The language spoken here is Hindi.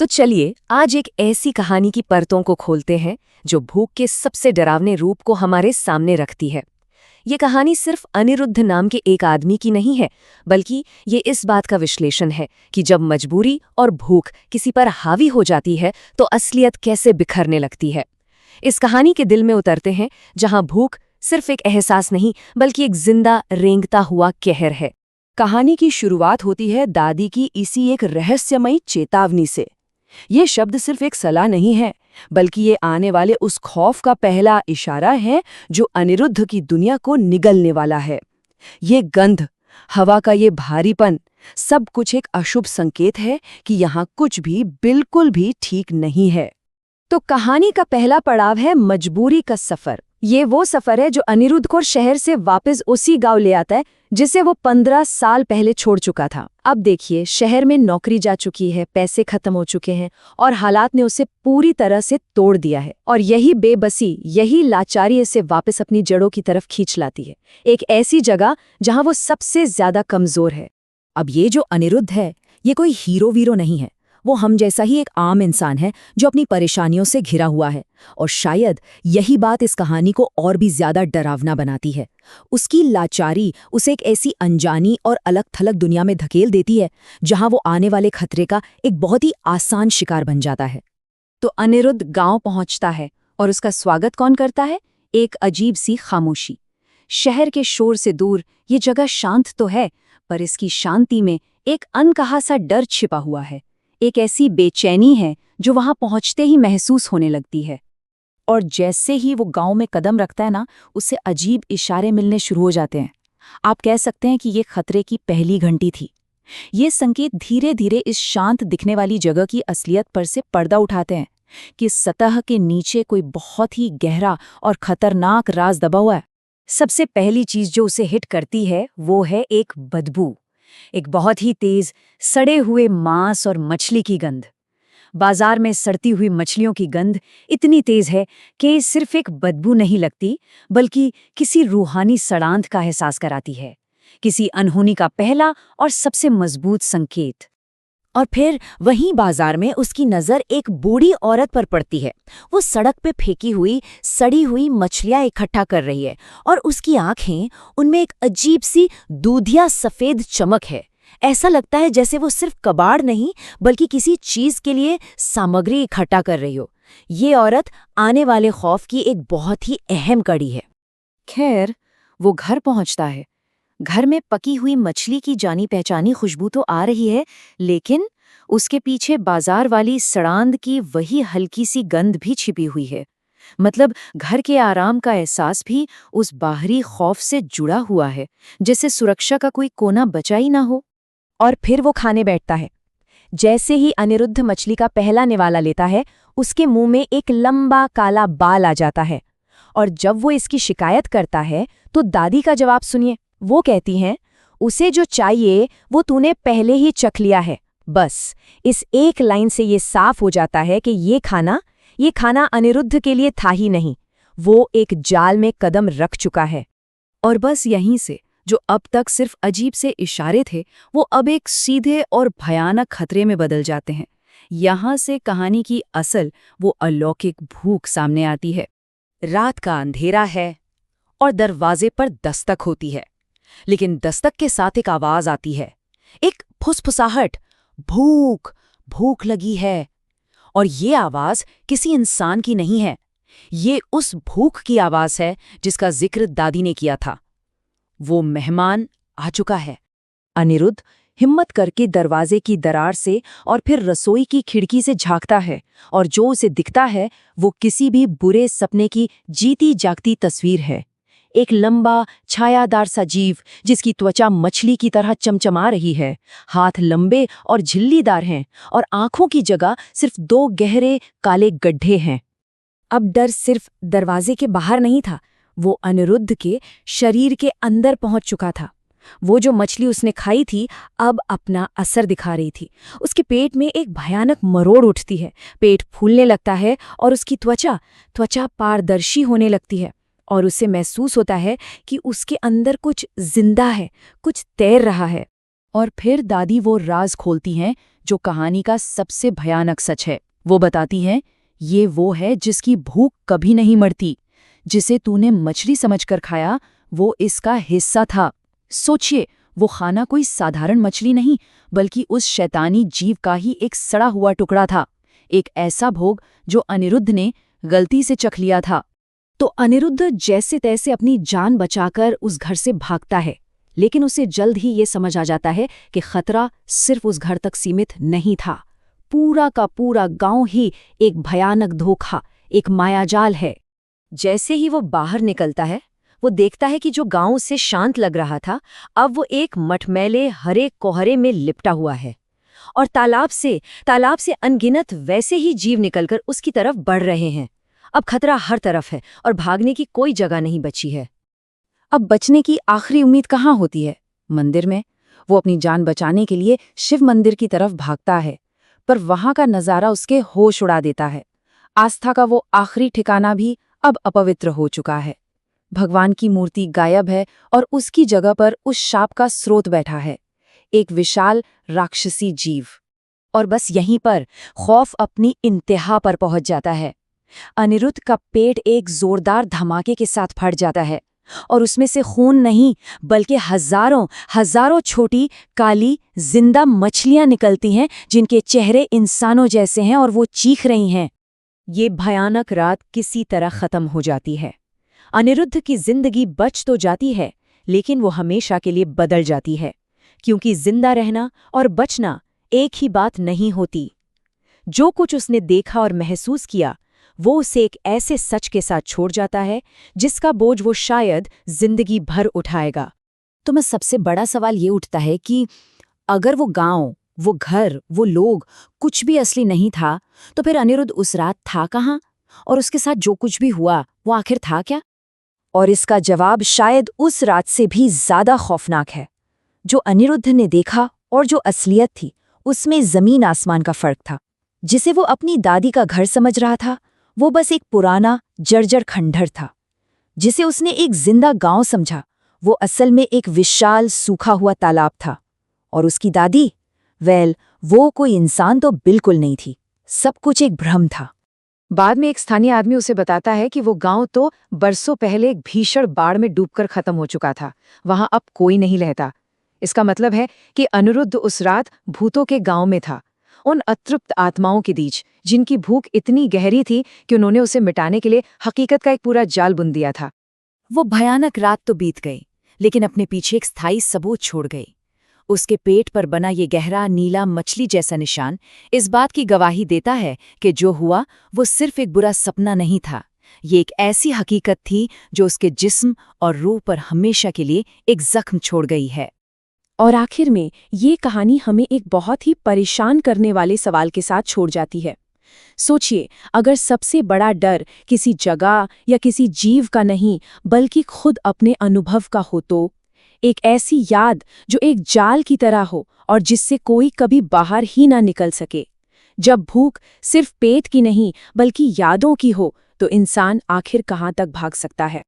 तो चलिए आज एक ऐसी कहानी की परतों को खोलते हैं जो भूख के सबसे डरावने रूप को हमारे सामने रखती है। ये कहानी सिर्फ अनिरुद्ध नाम के एक आदमी की नहीं है, बल्कि ये इस बात का विश्लेषण है कि जब मजबूरी और भूख किसी पर हावी हो जाती है तो असलियत कैसे बिखरने लगती है। इस कहानी के दिल में उतरते हैं, जहां भूख सिर्फ एक एहसास नहीं बल्कि एक जिंदा रेंगता हुआ कहर है। कहानी की शुरुआत होती है दादी की इसी एक रहस्यमयी चेतावनी से। ये शब्द सिर्फ एक सलाह नहीं है, बल्कि ये आने वाले उस खौफ का पहला इशारा है जो अनिरुद्ध की दुनिया को निगलने वाला है। ये गंध, हवा का ये भारीपन, सब कुछ एक अशुभ संकेत है कि यहाँ कुछ भी बिल्कुल भी ठीक नहीं है। तो कहानी का पहला पड़ाव है मजबूरी का सफर। ये वो सफर है जो अनिरुद्ध को शहर से वापस उसी गांव ले आता है जिसे वो 15 साल पहले छोड़ चुका था। अब देखिए, शहर में नौकरी जा चुकी है, पैसे खत्म हो चुके हैं और हालात ने उसे पूरी तरह से तोड़ दिया है। और यही बेबसी, यही लाचारी इसे वापस अपनी जड़ों की तरफ खींच लाती है, एक ऐसी जगह जहां वो सबसे ज्यादा कमजोर है। अब ये जो अनिरुद्ध है, ये कोई हीरो वीरो नहीं है। वो हम जैसा ही एक आम इंसान है जो अपनी परेशानियों से घिरा हुआ है। और शायद यही बात इस कहानी को और भी ज्यादा डरावना बनाती है। उसकी लाचारी उसे एक ऐसी अनजानी और अलग थलग दुनिया में धकेल देती है जहां वो आने वाले खतरे का एक बहुत ही आसान शिकार बन जाता है। तो अनिरुद्ध गांव पहुंचता है और उसका स्वागत कौन करता है? एक अजीब सी खामोशी। शहर के शोर से दूर ये जगह शांत तो है, पर इसकी शांति में एक अनकहा सा डर छिपा हुआ है। एक ऐसी बेचैनी है जो वहां पहुंचते ही महसूस होने लगती है। और जैसे ही वो गांव में कदम रखता है ना, उससे अजीब इशारे मिलने शुरू हो जाते हैं। आप कह सकते हैं कि ये खतरे की पहली घंटी थी। ये संकेत धीरे धीरे इस शांत दिखने वाली जगह की असलियत पर से पर्दा उठाते हैं कि सतह के नीचे कोई बहुत ही गहरा और खतरनाक राज दबा हुआ है। सबसे पहली चीज जो उसे हिट करती है वो है एक बदबू, एक बहुत ही तेज सड़े हुए मांस और मछली की गंध। बाजार में सड़ती हुई मछलियों की गंध इतनी तेज है कि सिर्फ एक बदबू नहीं लगती, बल्कि किसी रूहानी सड़ांध का एहसास कराती है, किसी अनहोनी का पहला और सबसे मजबूत संकेत। और फिर वहीं बाजार में उसकी नजर एक बूढ़ी औरत पर पड़ती है। वो सड़क पे फेंकी हुई सड़ी हुई मछलियां इकट्ठा कर रही है और उसकी आंखें, उनमें एक अजीब सी दूधिया सफेद चमक है। ऐसा लगता है जैसे वो सिर्फ कबाड़ नहीं बल्कि किसी चीज के लिए सामग्री इकट्ठा कर रही हो। ये औरत आने वाले खौफ की एक बहुत ही अहम कड़ी है। खैर, वो घर पहुंचता है। घर में पकी हुई मछली की जानी पहचानी खुशबू तो आ रही है, लेकिन उसके पीछे बाजार वाली सड़ांध की वही हल्की सी गंध भी छिपी हुई है। मतलब घर के आराम का एहसास भी उस बाहरी खौफ से जुड़ा हुआ है, जैसे सुरक्षा का कोई कोना बचा ही ना हो। और फिर वो खाने बैठता है। जैसे ही अनिरुद्ध मछली का पहला निवाला लेता है, उसके मुंह में एक लंबा काला बाल आ जाता है। और जब वो इसकी शिकायत करता है तो दादी का जवाब सुनिए। वो कहती हैं, उसे जो चाहिए वो तूने पहले ही चख लिया है। बस इस एक लाइन से ये साफ हो जाता है कि ये खाना अनिरुद्ध के लिए था ही नहीं, वो एक जाल में कदम रख चुका है। और बस यहीं से जो अब तक सिर्फ अजीब से इशारे थे, वो अब एक सीधे और भयानक खतरे में बदल जाते हैं। यहाँ से कहानी की असल वो अलौकिक भूख सामने आती है। रात का अंधेरा है और दरवाजे पर दस्तक होती है, लेकिन दस्तक के साथ एक आवाज आती है, एक फुसफुसाहट, भूख, भूख लगी है। और ये आवाज किसी इंसान की नहीं है, ये उस भूख की आवाज है जिसका जिक्र दादी ने किया था। वो मेहमान आ चुका है। अनिरुद्ध हिम्मत करके दरवाजे की दरार से और फिर रसोई की खिड़की से झांकता है, और जो उसे दिखता है वो किसी भी बुरे सपने की जीती जागती तस्वीर है। एक लंबा छायादार सा जीव जिसकी त्वचा मछली की तरह चमचमा रही है, हाथ लंबे और झिल्लीदार हैं और आंखों की जगह सिर्फ 2 गहरे काले गड्ढे हैं। अब डर सिर्फ दरवाजे के बाहर नहीं था, वो अनिरुद्ध के शरीर के अंदर पहुंच चुका था। वो जो मछली उसने खाई थी अब अपना असर दिखा रही थी। उसके पेट में एक भयानक मरोड़ उठती है, पेट फूलने लगता है और उसकी त्वचा पारदर्शी होने लगती है। और उसे महसूस होता है कि उसके अंदर कुछ जिंदा है, कुछ तैर रहा है। और फिर दादी वो राज खोलती हैं जो कहानी का सबसे भयानक सच है। वो बताती है, ये वो है जिसकी भूख कभी नहीं मरती। जिसे तूने मछली समझकर खाया, वो इसका हिस्सा था। सोचिए, वो खाना कोई साधारण मछली नहीं, बल्कि उस शैतानी जीव का ही एक सड़ा हुआ टुकड़ा था। एक ऐसा भोग जो अनिरुद्ध ने गलती से चख लिया था। तो अनिरुद्ध जैसे तैसे अपनी जान बचाकर उस घर से भागता है, लेकिन उसे जल्द ही ये समझ आ जाता है कि खतरा सिर्फ उस घर तक सीमित नहीं था। पूरा का पूरा गांव ही एक भयानक धोखा, एक मायाजाल है। जैसे ही वो बाहर निकलता है, वो देखता है कि जो गांव उसे शांत लग रहा था, अब वो एक मटमैले हरे कोहरे में लिपटा हुआ है। और तालाब से अनगिनत वैसे ही जीव निकलकर उसकी तरफ बढ़ रहे हैं। अब खतरा हर तरफ है और भागने की कोई जगह नहीं बची है। अब बचने की आखिरी उम्मीद कहाँ होती है? मंदिर में। वो अपनी जान बचाने के लिए शिव मंदिर की तरफ भागता है, पर वहां का नजारा उसके होश उड़ा देता है। आस्था का वो आखिरी ठिकाना भी अब अपवित्र हो चुका है। भगवान की मूर्ति गायब है और उसकी जगह पर उस शाप का स्रोत बैठा है, एक विशाल राक्षसी जीव। और बस यहीं पर खौफ अपनी इंतहा पर पहुंच जाता है। अनिरुद्ध का पेट एक जोरदार धमाके के साथ फट जाता है और उसमें से खून नहीं, बल्कि हजारों छोटी काली जिंदा मछलियां निकलती हैं, जिनके चेहरे इंसानों जैसे हैं और वो चीख रही हैं। ये भयानक रात किसी तरह खत्म हो जाती है। अनिरुद्ध की जिंदगी बच तो जाती है, लेकिन वो हमेशा के लिए बदल जाती है, क्योंकि जिंदा रहना और बचना एक ही बात नहीं होती। जो कुछ उसने देखा और महसूस किया, वो उसे एक ऐसे सच के साथ छोड़ जाता है जिसका बोझ वो शायद जिंदगी भर उठाएगा। तो मैं सबसे बड़ा सवाल ये उठता है कि अगर वो गांव, वो घर, वो लोग कुछ भी असली नहीं था, तो फिर अनिरुद्ध उस रात था कहाँ? और उसके साथ जो कुछ भी हुआ वो आखिर था क्या? और इसका जवाब शायद उस रात से भी ज्यादा खौफनाक है। जो अनिरुद्ध ने देखा और जो असलियत थी, उसमें जमीन आसमान का फर्क था। जिसे वो अपनी दादी का घर समझ रहा था, वो बस एक पुराना जर्जर खंडहर था। जिसे उसने एक जिंदा गांव समझा, वो असल में एक विशाल सूखा हुआ तालाब था। और उसकी दादी, वो कोई इंसान तो बिल्कुल नहीं थी, सब कुछ एक भ्रम था। बाद में एक स्थानीय आदमी उसे बताता है कि वो गांव तो बरसों पहले एक भीषण बाढ़ में डूबकर खत्म हो चुका था। वहां अब कोई नहीं रहता। इसका मतलब है कि अनिरुद्ध उस रात भूतों के गांव में था, उन अतृप्त आत्माओं के बीच, जिनकी भूख इतनी गहरी थी कि उन्होंने उसे मिटाने के लिए हकीकत का एक पूरा जाल बुन दिया था। वो भयानक रात तो बीत गई, लेकिन अपने पीछे एक स्थायी सबूत छोड़ गई। उसके पेट पर बना ये गहरा नीला मछली जैसा निशान इस बात की गवाही देता है कि जो हुआ वो सिर्फ एक बुरा सपना नहीं था। ये एक ऐसी हकीकत थी जो उसके जिस्म और रूह पर हमेशा के लिए एक जख्म छोड़ गई है। और आखिर में ये कहानी हमें एक बहुत ही परेशान करने वाले सवाल के साथ छोड़ जाती है। सोचिए, अगर सबसे बड़ा डर किसी जगह या किसी जीव का नहीं, बल्कि खुद अपने अनुभव का हो, तो एक ऐसी याद जो एक जाल की तरह हो और जिससे कोई कभी बाहर ही ना निकल सके। जब भूख सिर्फ पेट की नहीं, बल्कि यादों की हो, तो इंसान आखिर कहाँ तक भाग सकता है?